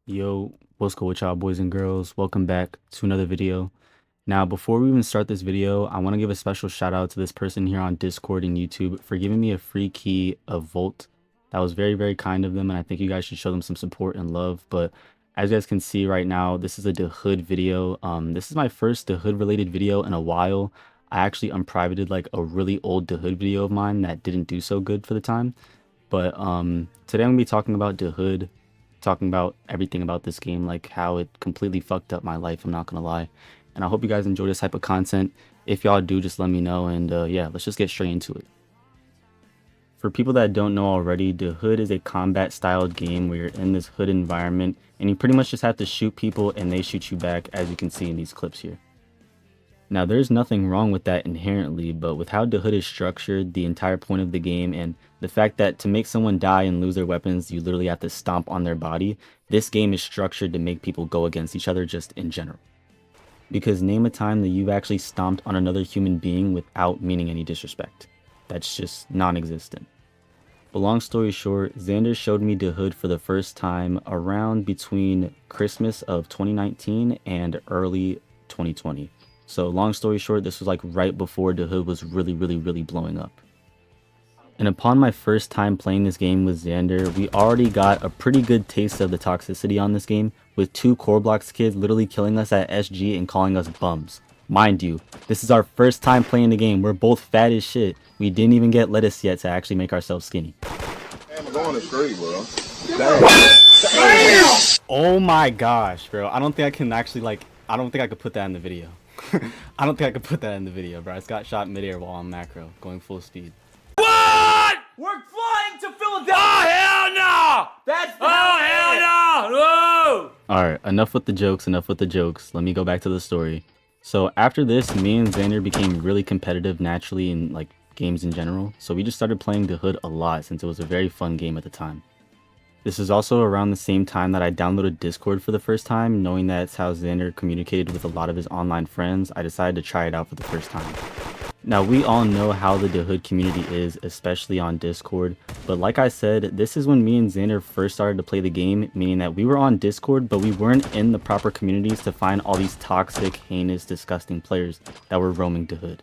Yo, what's good with y'all boys and girls? Welcome back to another video. Now, before we even start this video, I want to give a special shout out to this person here on Discord and YouTube for giving me a free key of Volt. That was very, very kind of them, and I think you guys should show them some support and love. But as you guys can see right now, this is a DaHood video. This is my first DaHood related video in a while. I actually unprivated like a really old DaHood video of mine that didn't do so good for the time. But today I'm gonna be talking about DaHood, talking about everything about this game, like how it completely fucked up my life, I'm not gonna lie. And I hope you guys enjoy this type of content. If y'all do, just let me know, and yeah, let's just get straight into it. For people that don't know already, DaHood is a combat styled game where you're in this hood environment and you pretty much just have to shoot people and they shoot you back, as you can see in these clips here. Now, there's nothing wrong with that inherently, but with how DaHood is structured, the entire point of the game, and the fact that to make someone die and lose their weapons, you literally have to stomp on their body, this game is structured to make people go against each other just in general. Because name a time that you've actually stomped on another human being without meaning any disrespect. That's just non-existent. But long story short, Xander showed me DaHood for the first time around between Christmas of 2019 and early 2020. So long story short, this was like right before DaHood was really blowing up. And upon my first time playing this game with Xander, we already got a pretty good taste of the toxicity on this game, with 2 core blocks kids literally killing us at SG and calling us bums. Mind you, this is our first time playing the game. We're both fat as shit. We didn't even get lettuce yet to actually make ourselves skinny. I'm going to straight, bro. Oh my gosh, bro. I don't think I can actually I don't think I could put that in the video. I don't think I could put that in the video, bro. I just got shot midair while on macro, going full speed. What? We're flying to Philadelphia. Oh hell no! That's the hell no! Whoa! Alright, enough with the jokes. Let me go back to the story. So after this, me and Xander became really competitive naturally in like games in general. So we just started playing DaHood a lot since it was a very fun game at the time. This is also around the same time that I downloaded Discord for the first time. Knowing that's how Xander communicated with a lot of his online friends, I decided to try it out for the first time. Now, we all know how the DaHood community is, especially on Discord, but like I said, this is when me and Xander first started to play the game, meaning that we were on Discord, but we weren't in the proper communities to find all these toxic, heinous, disgusting players that were roaming DaHood.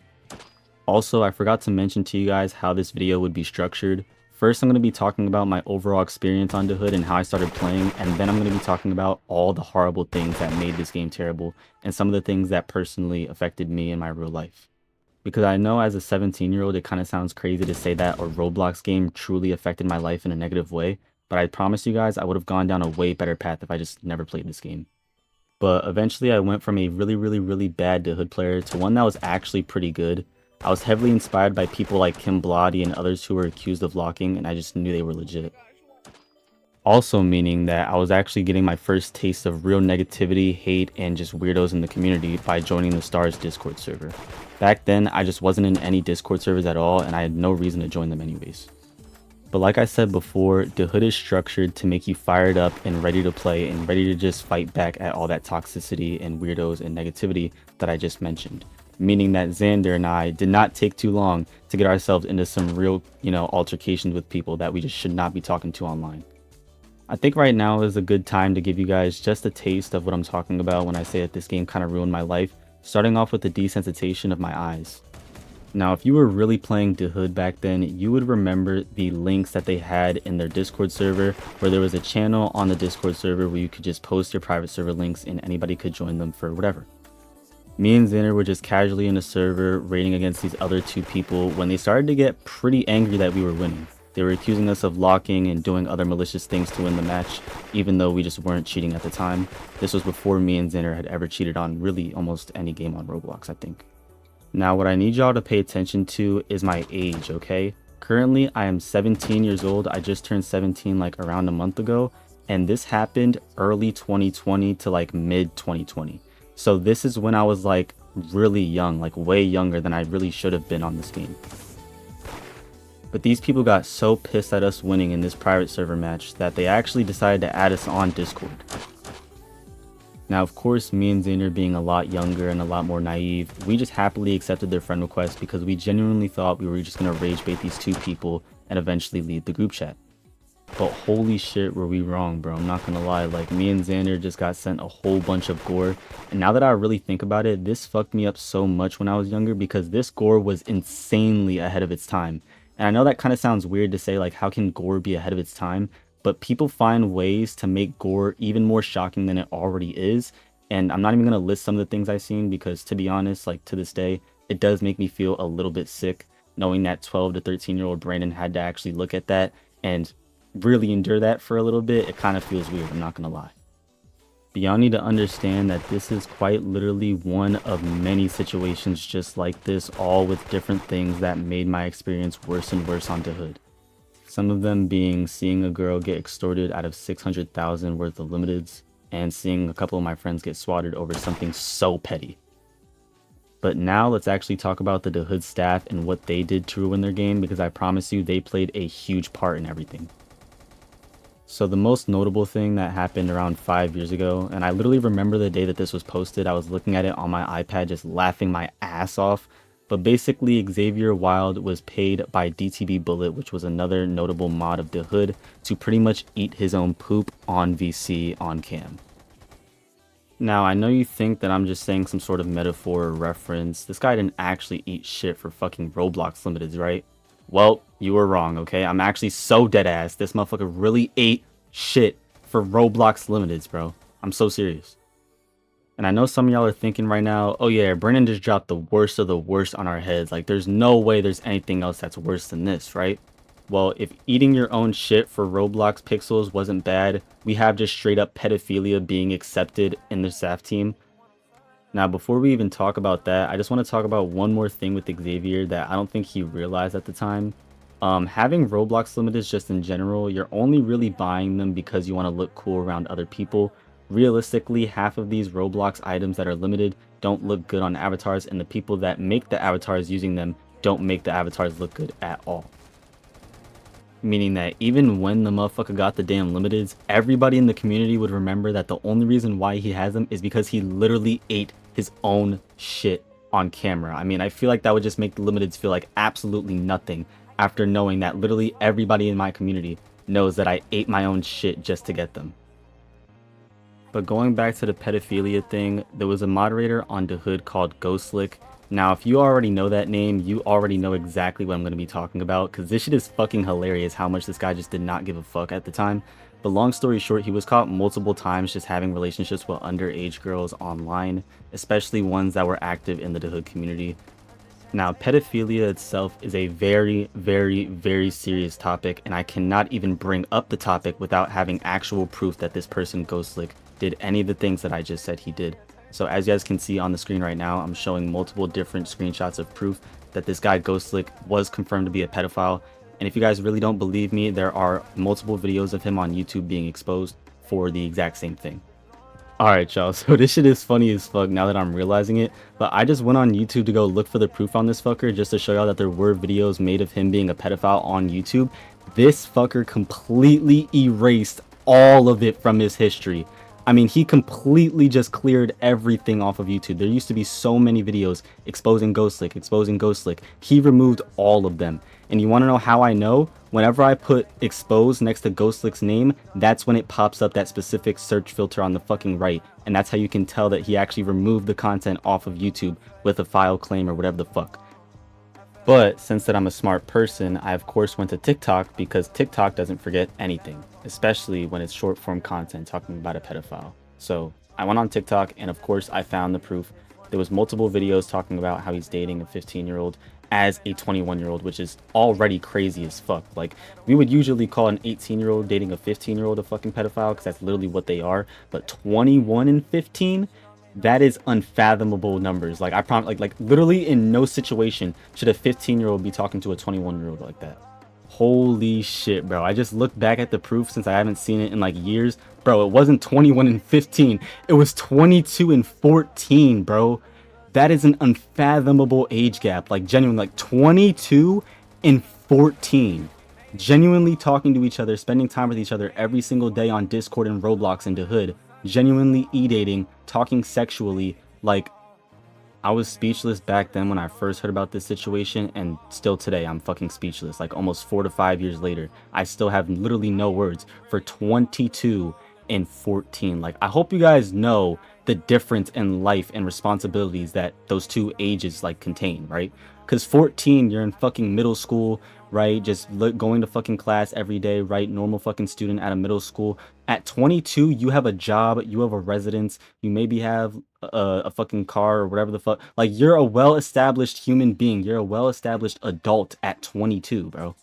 Also, I forgot to mention to you guys how this video would be structured. First, I'm going to be talking about my overall experience on DaHood and how I started playing, and then I'm going to be talking about all the horrible things that made this game terrible, and some of the things that personally affected me in my real life. Because I know as a 17-year-old, it kind of sounds crazy to say that a Roblox game truly affected my life in a negative way, but I promise you guys I would have gone down a way better path if I just never played this game. But eventually I went from a really bad DaHood player to one that was actually pretty good. I was heavily inspired by people like Kim Blotty and others who were accused of locking, and I just knew they were legit. Also meaning that I was actually getting my first taste of real negativity, hate, and just weirdos in the community by joining the Stars Discord server. Back then, I just wasn't in any Discord servers at all, and I had no reason to join them anyways. But like I said before, DaHood is structured to make you fired up and ready to play and ready to just fight back at all that toxicity and weirdos and negativity that I just mentioned. Meaning that Xander and I did not take too long to get ourselves into some real, altercations with people that we just should not be talking to online. I think right now is a good time to give you guys just a taste of what I'm talking about when I say that this game kind of ruined my life, starting off with the desensitization of my eyes. Now, if you were really playing DaHood back then, you would remember the links that they had in their Discord server, where there was a channel on the Discord server where you could just post your private server links and anybody could join them for whatever. Me and Xander were just casually in a server raiding against these other 2 people when they started to get pretty angry that we were winning. They were accusing us of locking and doing other malicious things to win the match, even though we just weren't cheating at the time. This was before me and Xander had ever cheated on really almost any game on Roblox, I think. Now, what I need y'all to pay attention to is my age, okay? Currently, I am 17 years old. I just turned 17 like around a month ago, and this happened early 2020 to like mid 2020. So this is when I was like really young, like way younger than I really should have been on this game. But these people got so pissed at us winning in this private server match that they actually decided to add us on Discord. Now, of course, me and Xander being a lot younger and a lot more naive, we just happily accepted their friend request because we genuinely thought we were just going to rage bait these 2 people and eventually leave the group chat. But holy shit, were we wrong, bro. I'm not gonna lie. Like, me and Xander just got sent a whole bunch of gore. And now that I really think about it, this fucked me up so much when I was younger because this gore was insanely ahead of its time. And I know that kind of sounds weird to say, like, how can gore be ahead of its time? But people find ways to make gore even more shocking than it already is. And I'm not even gonna list some of the things I've seen because, to be honest, like, to this day, it does make me feel a little bit sick knowing that 12 to 13-year-old Brandon had to actually look at that and really endure that for a little bit. It kind of feels weird, I'm not gonna lie. But y'all need to understand that this is quite literally one of many situations just like this, all with different things that made my experience worse and worse on DaHood. Some of them being seeing a girl get extorted out of 600,000 worth of limiteds, and seeing a couple of my friends get swatted over something so petty. But now let's actually talk about the DaHood staff and what they did to ruin their game, because I promise you they played a huge part in everything. So the most notable thing that happened around 5 years ago, and I literally remember the day that this was posted, I was looking at it on my iPad just laughing my ass off. But basically Xavier Wild was paid by DTB Bullet, which was another notable mod of DaHood, to pretty much eat his own poop on VC on cam. Now I know you think that I'm just saying some sort of metaphor or reference. This guy didn't actually eat shit for fucking Roblox limiteds, right? Well, you were wrong, okay? I'm actually so dead ass. This motherfucker really ate shit for Roblox limiteds, bro. I'm so serious. And I know some of y'all are thinking right now, oh yeah, Brennan just dropped the worst of the worst on our heads. Like, there's no way there's anything else that's worse than this, right? Well, if eating your own shit for Roblox pixels wasn't bad, we have just straight up pedophilia being accepted in the staff team. Now, before we even talk about that, I just want to talk about one more thing with Xavier that I don't think he realized at the time. Having Roblox limiteds just in general, you're only really buying them because you want to look cool around other people. Realistically, half of these Roblox items that are limited don't look good on avatars, and the people that make the avatars using them don't make the avatars look good at all. Meaning that even when the motherfucker got the damn limiteds, everybody in the community would remember that the only reason why he has them is because he literally ate his own shit on camera. I mean, I feel like that would just make the limiteds feel like absolutely nothing after knowing that literally everybody in my community knows that I ate my own shit just to get them. But going back to the pedophilia thing, there was a moderator on DaHood called Ghostlick. Now, if you already know that name, you already know exactly what I'm going to be talking about, because this shit is fucking hilarious how much this guy just did not give a fuck at the time. But long story short, he was caught multiple times just having relationships with underage girls online, especially ones that were active in the DaHood community. Now, pedophilia itself is a very, very, very serious topic, and I cannot even bring up the topic without having actual proof that this person, Ghostlick, did any of the things that I just said he did. So as you guys can see on the screen right now, I'm showing multiple different screenshots of proof that this guy Ghostlick was confirmed to be a pedophile. And if you guys really don't believe me, there are multiple videos of him on YouTube being exposed for the exact same thing. Alright y'all, so this shit is funny as fuck now that I'm realizing it, but I just went on YouTube to go look for the proof on this fucker just to show y'all that there were videos made of him being a pedophile on YouTube. This fucker completely erased all of it from his history. I mean, he completely just cleared everything off of YouTube. There used to be so many videos exposing Ghostlick. He removed all of them. And you want to know how I know? Whenever I put expose next to Ghostlick's name, that's when it pops up that specific search filter on the fucking right. And that's how you can tell that he actually removed the content off of YouTube with a file claim or whatever the fuck. But since that I'm a smart person, I of course went to TikTok because TikTok doesn't forget anything, especially when it's short form content talking about a pedophile. So I went on TikTok and of course I found the proof. There was multiple videos talking about how he's dating a 15-year-old as a 21-year-old, which is already crazy as fuck. Like, we would usually call an 18-year-old dating a 15-year-old a fucking pedophile because that's literally what they are. But 21 and 15? That is unfathomable numbers. Like, I promise, like literally in no situation should a 15-year-old be talking to a 21-year-old like that. Holy shit, bro. I just looked back at the proof since I haven't seen it in like years. Bro, it wasn't 21 and 15. It was 22 and 14, bro. That is an unfathomable age gap. Like, genuinely, like 22 and 14. Genuinely talking to each other, spending time with each other every single day on Discord and Roblox and DaHood. Genuinely e-dating, talking sexually, like, I was speechless back then when I first heard about this situation, and still today I'm fucking speechless. Like almost 4 to 5 years later, I still have literally no words for 22 and 14. Like I hope you guys know the difference in life and responsibilities that those two ages like contain, right? Because 14, you're in fucking middle school, right? Just going to fucking class every day, right? Normal fucking student at a middle school. At 22, you have a job, you have a residence, you maybe have a fucking car or whatever the fuck. Like you're a well-established human being. You're a well-established adult at 22, bro.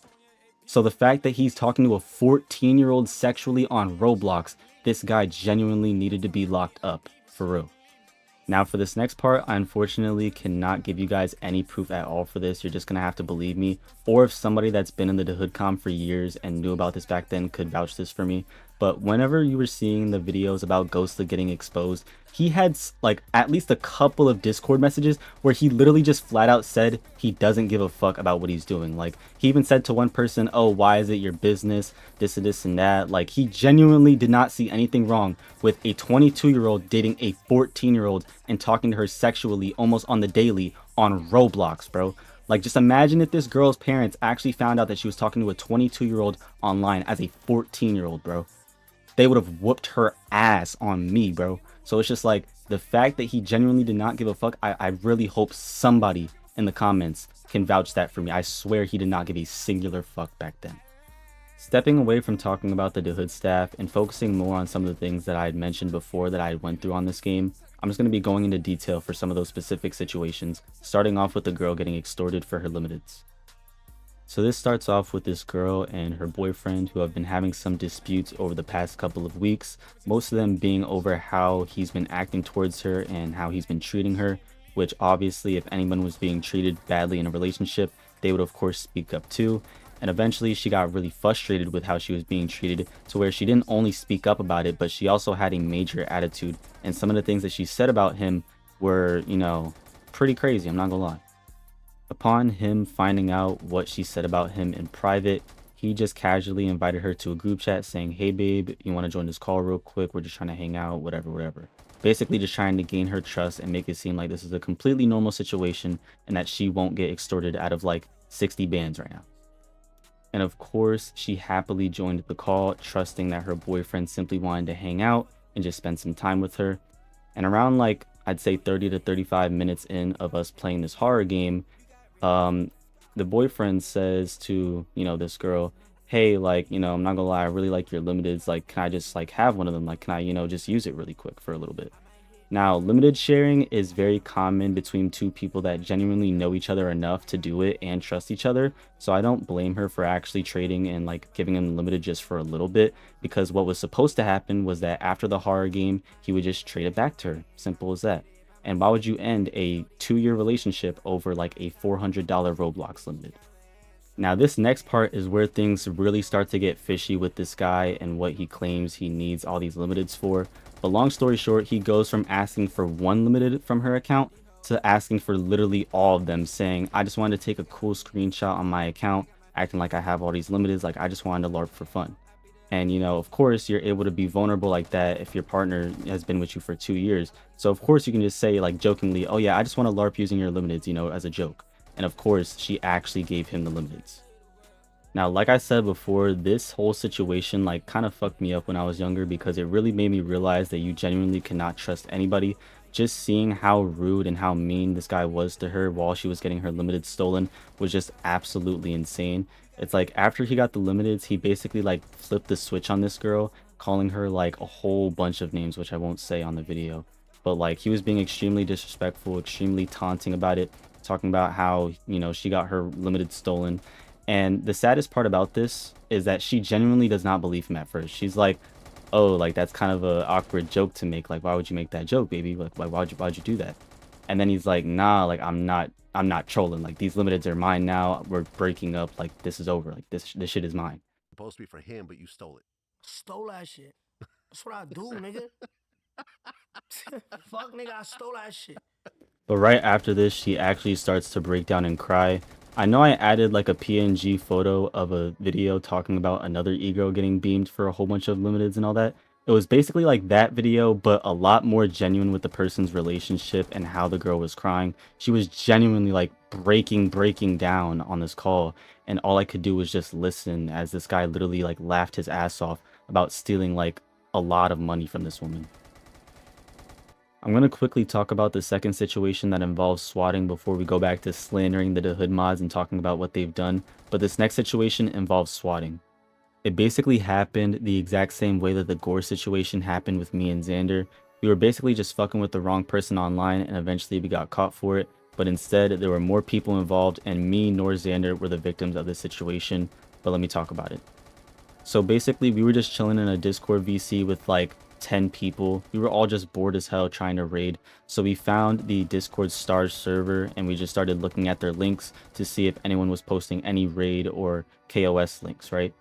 So the fact that he's talking to a 14-year-old sexually on Roblox, this guy genuinely needed to be locked up, for real. Now for this next part, I unfortunately cannot give you guys any proof at all for this. You're just gonna have to believe me, or if somebody that's been in the DaHood com for years and knew about this back then could vouch this for me. But whenever you were seeing the videos about Ghostly getting exposed, he had like at least a couple of Discord messages where he literally just flat out said he doesn't give a fuck about what he's doing. Like he even said to one person, oh, why is it your business, this and this and that. Like he genuinely did not see anything wrong with a 22-year-old dating a 14-year-old and talking to her sexually almost on the daily on Roblox, bro. Like just imagine if this girl's parents actually found out that she was talking to a 22-year-old online as a 14-year-old, bro. They would have whooped her ass on me, bro. So it's just like the fact that he genuinely did not give a fuck. I really hope somebody in the comments can vouch that for me. I swear he did not give a singular fuck back then. Stepping away from talking about the DaHood staff and focusing more on some of the things that I had mentioned before that I went through on this game, I'm just going to be going into detail for some of those specific situations, starting off with the girl getting extorted for her limiteds. So this starts off with this girl and her boyfriend who have been having some disputes over the past couple of weeks, most of them being over how he's been acting towards her and how he's been treating her, which obviously if anyone was being treated badly in a relationship, they would of course speak up too. And eventually she got really frustrated with how she was being treated to where she didn't only speak up about it, but she also had a major attitude. And some of the things that she said about him were, you know, pretty crazy, I'm not gonna lie. Upon him finding out what she said about him in private, he just casually invited her to a group chat saying, hey babe, you want to join this call real quick? We're just trying to hang out, whatever. Basically just trying to gain her trust and make it seem like this is a completely normal situation and that she won't get extorted out of like 60 bands right now. And of course, she happily joined the call, trusting that her boyfriend simply wanted to hang out and just spend some time with her. And around like, I'd say 30 to 35 minutes in of us playing this horror game, the boyfriend says to, you know, this girl, hey, like, you know, I'm not gonna lie, I really like your limiteds. Like, can I just like have one of them? Like, can I, you know, just use it really quick for a little bit? Now, limited sharing is very common between two people that genuinely know each other enough to do it and trust each other. So I don't blame her for actually trading and like giving him limited just for a little bit, because what was supposed to happen was that after the horror game, he would just trade it back to her. Simple as that. And why would you end a 2-year relationship over like a $400 Roblox limited? Now this next part is where things really start to get fishy with this guy and what he claims he needs all these limiteds for. But long story short, he goes from asking for one limited from her account to asking for literally all of them, saying, I just wanted to take a cool screenshot on my account, acting like I have all these limiteds, like I just wanted to LARP for fun. And, you know, of course, you're able to be vulnerable like that if your partner has been with you for 2 years. So, of course, you can just say, like, jokingly, oh, yeah, I just want to LARP using your limiteds, you know, as a joke. And, of course, she actually gave him the limiteds. Now, like I said before, this whole situation, like, kind of fucked me up when I was younger because it really made me realize that you genuinely cannot trust anybody. Just seeing how rude and how mean this guy was to her while she was getting her limiteds stolen was just absolutely insane. It's like after he got the limiteds, he basically like flipped the switch on this girl, calling her like a whole bunch of names, which I won't say on the video. But like he was being extremely disrespectful, extremely taunting about it, talking about how, you know, she got her limited stolen. And the saddest part about this is that she genuinely does not believe him at first. She's like, oh, like that's kind of a awkward joke to make. Like, why would you make that joke, baby? Like, why'd you do that? And then he's like, nah, like I'm not trolling. Like these limiteds are mine now. We're breaking up. Like this is over. Like this shit is mine. Supposed to be for him, but you stole it. Stole that shit. That's what I do, nigga. Fuck, nigga, I stole that shit. But right after this, she actually starts to break down and cry. I know I added like a PNG photo of a video talking about another e-girl getting beamed for a whole bunch of limiteds and all that, It was basically like that video, but a lot more genuine with the person's relationship and how the girl was crying. She was genuinely like breaking down on this call, and all I could do was just listen as this guy literally like laughed his ass off about stealing like a lot of money from this woman. I'm going to quickly talk about the second situation that involves swatting before we go back to slandering the DaHood mods and talking about what they've done, but this next situation involves swatting. It basically happened the exact same way that the gore situation happened with me and Xander. We were basically just fucking with the wrong person online, and eventually we got caught for it, but instead there were more people involved, and me nor Xander were the victims of this situation. But let me talk about it. So basically we were just chilling in a Discord VC with like 10 people. We were all just bored as hell trying to raid, so we found the Discord stars server and we just started looking at their links to see if anyone was posting any raid or KOS links, right?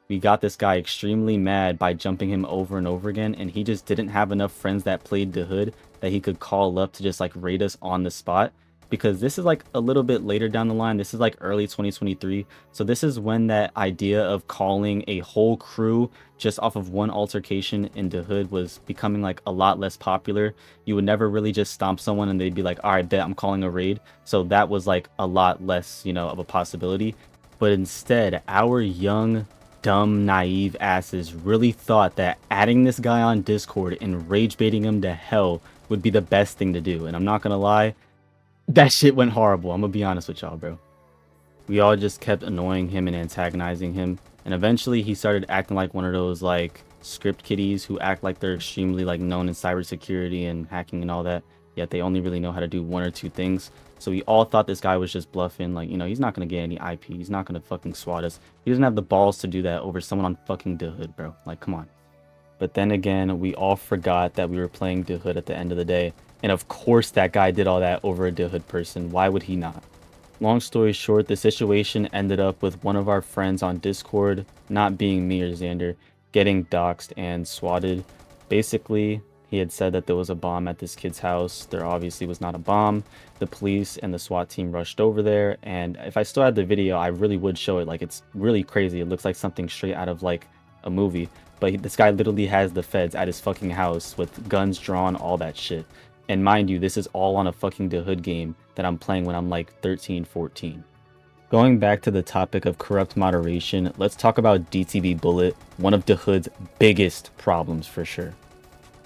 We got this guy extremely mad by jumping him over and over again, and he just didn't have enough friends that played DaHood that he could call up to just like raid us on the spot, because this is like a little bit later down the line. This is like early 2023, so this is when that idea of calling a whole crew just off of one altercation in DaHood was becoming like a lot less popular. You would never really just stomp someone and they'd be like, all right, bet, I'm calling a raid. So that was like a lot less, you know, of a possibility. But instead, our young, dumb, naive asses really thought that adding this guy on Discord and rage baiting him to hell would be the best thing to do. And I'm not gonna lie, that shit went horrible. I'm gonna be honest with y'all, bro. We all just kept annoying him and antagonizing him, and eventually he started acting like one of those like script kiddies who act like they're extremely like known in cybersecurity and hacking and all that, yet they only really know how to do one or two things. So we all thought this guy was just bluffing, like, you know, he's not gonna get any IP, he's not gonna fucking swat us, he doesn't have the balls to do that over someone on fucking DaHood, bro, like, come on. But then again, we all forgot that we were playing DaHood at the end of the day, and of course that guy did all that over a DaHood person. Why would he not? Long story short, the situation ended up with one of our friends on Discord, not being me or Xander, getting doxxed and swatted. Basically, he had said that there was a bomb at this kid's house. There obviously was not a bomb. The police and the SWAT team rushed over there, and if I still had the video, I really would show it. Like, it's really crazy. It looks like something straight out of like a movie. But this guy literally has the feds at his fucking house with guns drawn, all that shit. And mind you, this is all on a fucking DaHood game that I'm playing when I'm like 13, 14. Going back to the topic of corrupt moderation, let's talk about DTV Bullet, one of DaHood's biggest problems for sure.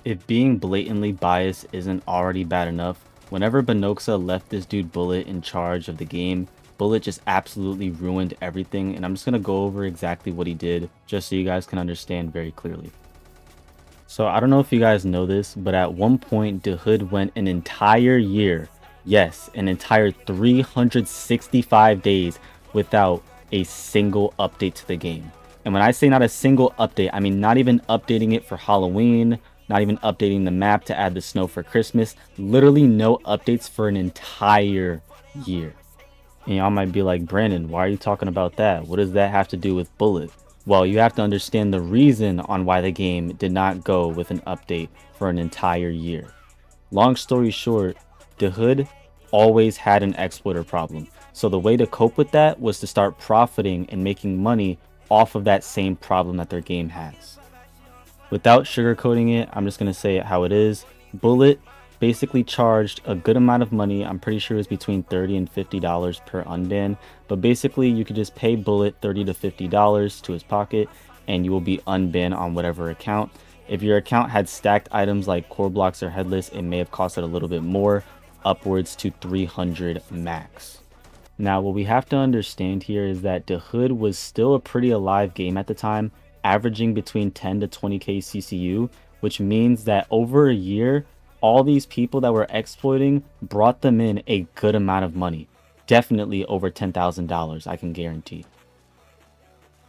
If being blatantly biased isn't already bad enough, whenever Benoxa left this dude Bullet in charge of the game, Bullet just absolutely ruined everything, and I'm just going to go over exactly what he did just so you guys can understand very clearly. So I don't know if you guys know this, but at one point DaHood went an entire year, yes, an entire 365 days without a single update to the game. And when I say not a single update, I mean not even updating it for Halloween, not even updating the map to add the snow for Christmas, literally no updates for an entire year. And y'all might be like, Brandon, why are you talking about that? What does that have to do with Bullet? Well, you have to understand the reason on why the game did not go with an update for an entire year. Long story short, DaHood always had an exploiter problem. So the way to cope with that was to start profiting and making money off of that same problem that their game has. Without sugarcoating it, I'm just going to say it how it is. Bullet basically charged a good amount of money. I'm pretty sure it was between $30 and $50 per unban, but basically you could just pay Bullet $30 to $50 to his pocket and you will be unbanned on whatever account. If your account had stacked items like core blocks or headless, it may have costed a little bit more, upwards to 300 max. Now what we have to understand here is that DaHood was still a pretty alive game at the time, averaging between 10 to 20k CCU, which means that over a year all these people that were exploiting brought them in a good amount of money. Definitely over $10,000, I can guarantee.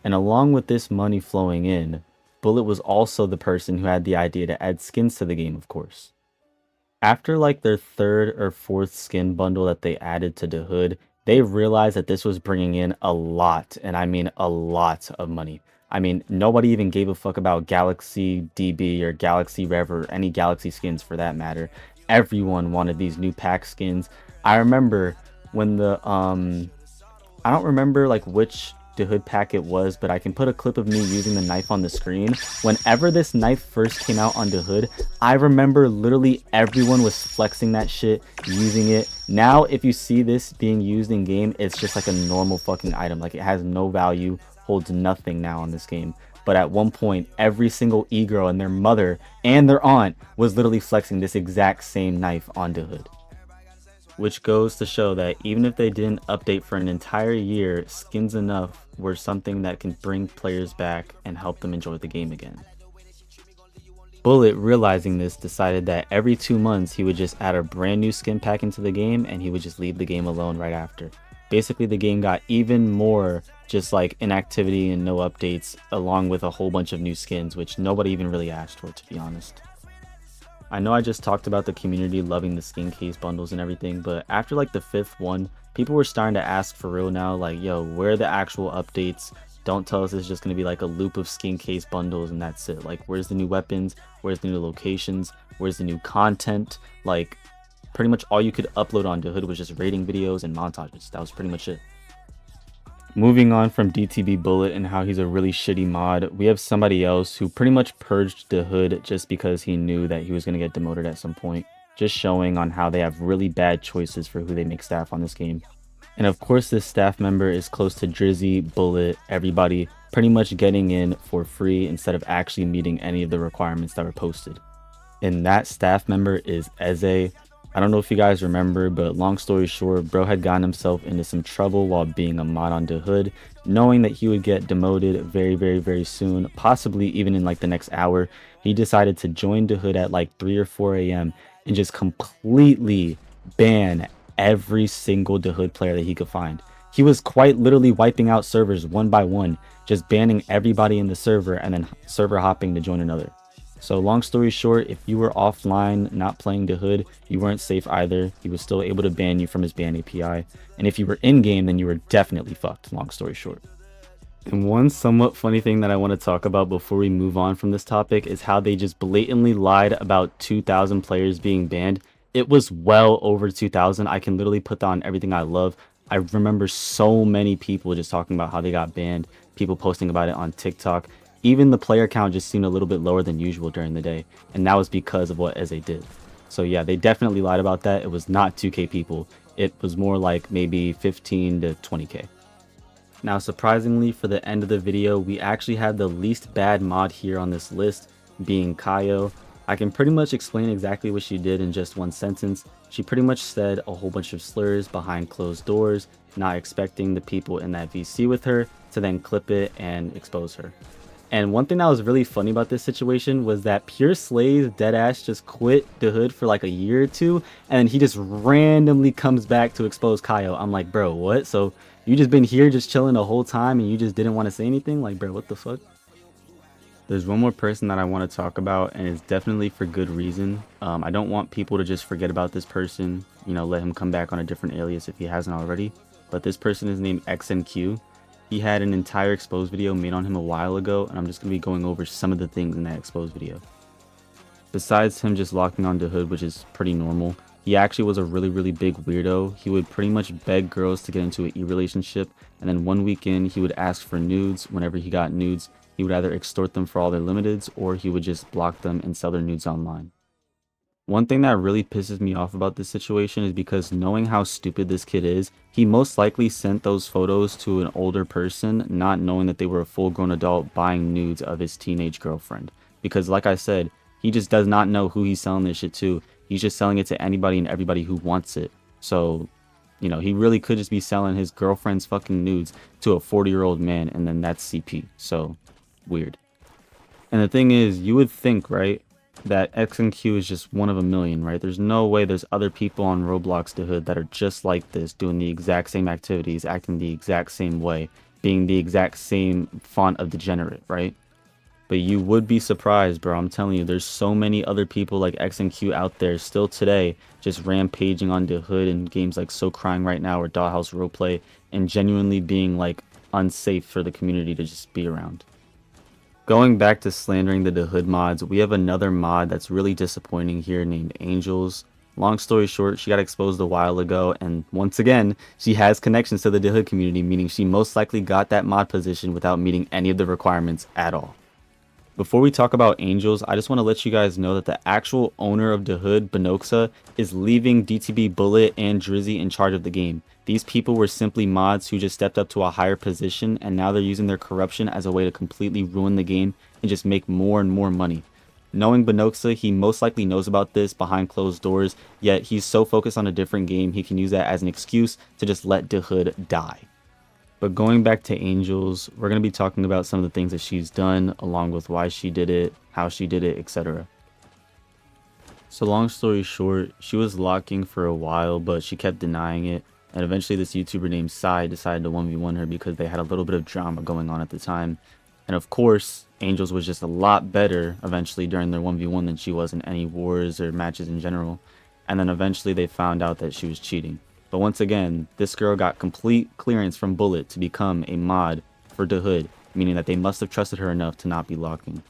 And along with this money flowing in, Bullet was also the person who had the idea to add skins to the game, of course. After like their third or fourth skin bundle that they added to DaHood, they realized that this was bringing in a lot, and I mean a lot of money. I mean, nobody even gave a fuck about Galaxy DB or Galaxy Rev or any Galaxy skins for that matter. Everyone wanted these new pack skins. I remember when the I don't remember like which DaHood pack it was, but I can put a clip of me using the knife on the screen. Whenever this knife first came out on DaHood, I remember literally everyone was flexing that shit, using it. Now, if you see this being used in game, it's just like a normal fucking item. Like, it has no value, holds nothing now on this game. But at one point, every single e-girl and their mother and their aunt was literally flexing this exact same knife on DaHood. Which goes to show that even if they didn't update for an entire year, skins enough were something that can bring players back and help them enjoy the game again. Bullet, realizing this, decided that every 2 months he would just add a brand new skin pack into the game and he would just leave the game alone right after. Basically, the game got even more just like inactivity and no updates, along with a whole bunch of new skins, which nobody even really asked for, to be honest. I know I just talked about the community loving the skin case bundles and everything, but after like the 5th one, people were starting to ask for real now, like, yo, where are the actual updates? Don't tell us it's just going to be like a loop of skin case bundles and that's it. Like, where's the new weapons? Where's the new locations? Where's the new content? Like, pretty much all you could upload on DaHood was just rating videos and montages. That was pretty much it. Moving on from DTB Bullet and how he's a really shitty mod, we have somebody else who pretty much purged DaHood just because he knew that he was going to get demoted at some point. Just showing on how they have really bad choices for who they make staff on this game. And of course, this staff member is close to Drizzy, Bullet, everybody pretty much getting in for free instead of actually meeting any of the requirements that were posted. And that staff member is Eze. I don't know if you guys remember, but long story short, bro had gotten himself into some trouble while being a mod on DaHood, knowing that he would get demoted very soon, possibly even in like the next hour. He decided to join DaHood at like 3 or 4 a.m. and just completely ban every single DaHood player that he could find. He was quite literally wiping out servers one by one, just banning everybody in the server and then server hopping to join another. So long story short, if you were offline not playing DaHood, you weren't safe either. He was still able to ban you from his ban API. And if you were in game, then you were definitely fucked, long story short. And one somewhat funny thing that I want to talk about before we move on from this topic is how they just blatantly lied about 2,000 players being banned. It was well over 2,000. I can literally put that on everything I love. I remember so many people just talking about how they got banned, people posting about it on TikTok. Even the player count just seemed a little bit lower than usual during the day, and that was because of what Eze did. So yeah, they definitely lied about that. It was not 2k people. It was more like maybe 15 to 20k. Now, surprisingly, for the end of the video, we actually had the least bad mod here on this list, being Kayo. I can pretty much explain exactly what she did in just one sentence. She pretty much said a whole bunch of slurs behind closed doors, not expecting the people in that VC with her to then clip it and expose her. And one thing that was really funny about this situation was that Pure Slays deadass just quit DaHood for like a year or two, and he just randomly comes back to expose Kayo. I'm like, bro, what? So you just been here just chilling the whole time and you just didn't want to say anything? Like, bro, what the fuck? There's one more person that I want to talk about, and it's definitely for good reason. I don't want people to just forget about this person, you know, let him come back on a different alias if he hasn't already. But this person is named XNQ. He had an entire exposed video made on him a while ago, and I'm just going to be going over some of the things in that exposed video. Besides him just locking on DaHood, which is pretty normal, he actually was a really big weirdo. He would pretty much beg girls to get into an e-relationship, and then one weekend he would ask for nudes. Whenever he got nudes, he would either extort them for all their limiteds, or he would just block them and sell their nudes online. One thing that really pisses me off about this situation is because knowing how stupid this kid is, he most likely sent those photos to an older person, not knowing that they were a full-grown adult buying nudes of his teenage girlfriend. Because like I said, he just does not know who he's selling this shit to. He's just selling it to anybody and everybody who wants it. So, you know, he really could just be selling his girlfriend's fucking nudes to a 40-year-old man, and then that's CP. So, weird. And the thing is, you would think, right, that XNQ is just one of a million, right? There's no way there's other people on Roblox DaHood that are just like this, doing the exact same activities, acting the exact same way, being the exact same font of degenerate, right? But you would be surprised, bro. I'm telling you, there's so many other people like XNQ out there still today just rampaging on DaHood in games like So Crying Right Now or Dollhouse Roleplay, and genuinely being like unsafe for the community to just be around. Going back to slandering the DaHood mods, we have another mod that's really disappointing here named Angels. Long story short, she got exposed a while ago, and once again, she has connections to the DaHood community, meaning she most likely got that mod position without meeting any of the requirements at all. Before we talk about Angels, I just want to let you guys know that the actual owner of DaHood, Benoxa, is leaving DTB Bullet and Drizzy in charge of the game. These people were simply mods who just stepped up to a higher position, and now they're using their corruption as a way to completely ruin the game and just make more and more money. Knowing Benoxa, he most likely knows about this behind closed doors, yet he's so focused on a different game, he can use that as an excuse to just let DaHood die. But going back to Angels, we're going to be talking about some of the things that she's done, along with why she did it, how she did it, etc. So long story short, she was locking for a while, but she kept denying it. And eventually this YouTuber named Sai decided to 1v1 her because they had a little bit of drama going on at the time. And of course, Angels was just a lot better eventually during their 1v1 than she was in any wars or matches in general. And then eventually they found out that she was cheating. But once again, this girl got complete clearance from Bullet to become a mod for DaHood, meaning that they must have trusted her enough to not be locking.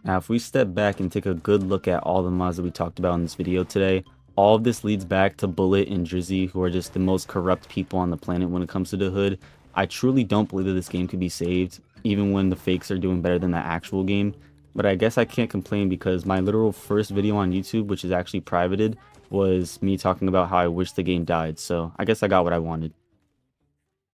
Now, if we step back and take a good look at all the mods that we talked about in this video today, all of this leads back to Bullet and Drizzy, who are just the most corrupt people on the planet when it comes to DaHood. I truly don't believe that this game could be saved, even when the fakes are doing better than the actual game. But I guess I can't complain because my literal first video on YouTube, which is actually privated, was me talking about how I wish the game died, so I guess I got what I wanted.